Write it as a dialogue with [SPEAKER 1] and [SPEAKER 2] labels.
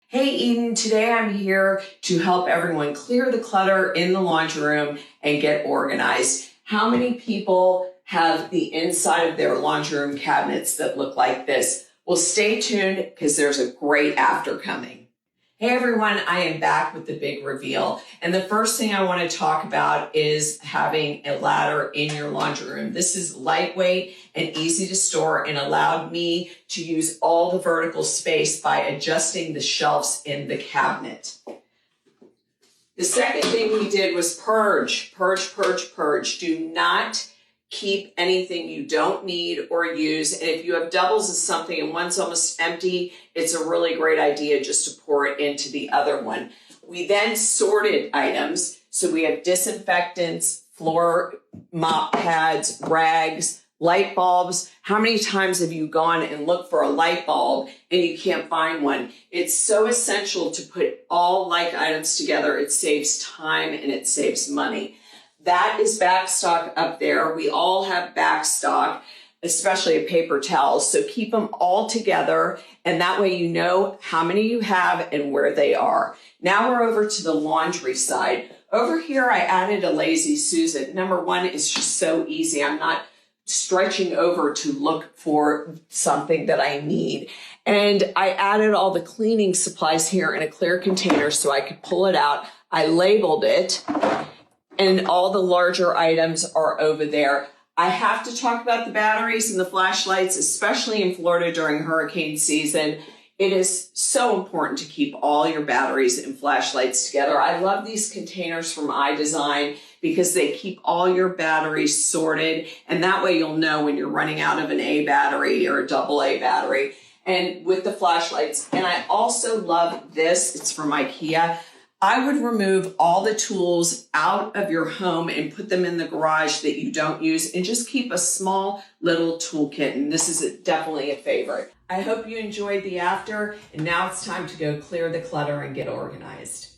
[SPEAKER 1] Hey Eden, today I'm here to help everyone clear the clutter in the laundry room and get organized. How many people have the inside of their laundry room cabinets that look like this? Well, stay tuned because there's a great after coming. Hey everyone, I am back with the big reveal. And the first thing I want to talk about is having a ladder in your laundry room. This is lightweight and easy to store and allowed me to use all the vertical space by adjusting the shelves in the cabinet. The second thing we did was purge. Do not keep anything you don't need or use. And if you have doubles of something and one's almost empty, it's a really great idea just to pour it into the other one. We then sorted items. So we have disinfectants, floor mop pads, rags, light bulbs. How many times have you gone and looked for a light bulb and you can't find one? It's so essential to put all like items together. It saves time and it saves money. That is backstock up there. We all have backstock, especially a paper towel. So keep them all together, and that way you know how many you have and where they are. Now we're over to the laundry side. Over here, I added a Lazy Susan. Number one, it's just so easy. I'm not stretching over to look for something that I need. And I added all the cleaning supplies here in a clear container so I could pull it out. I labeled it. And all the larger items are over there. I have to talk about the batteries and the flashlights, especially in Florida during hurricane season. It is so important to keep all your batteries and flashlights together. I love these containers from iDesign because they keep all your batteries sorted. And that way you'll know when you're running out of an A battery or a AA battery. And with the flashlights. And I also love this. It's from IKEA. I would remove all the tools out of your home and put them in the garage that you don't use and just keep a small little toolkit. And this is definitely a favorite. I hope you enjoyed the after, and now it's time to go clear the clutter and get organized.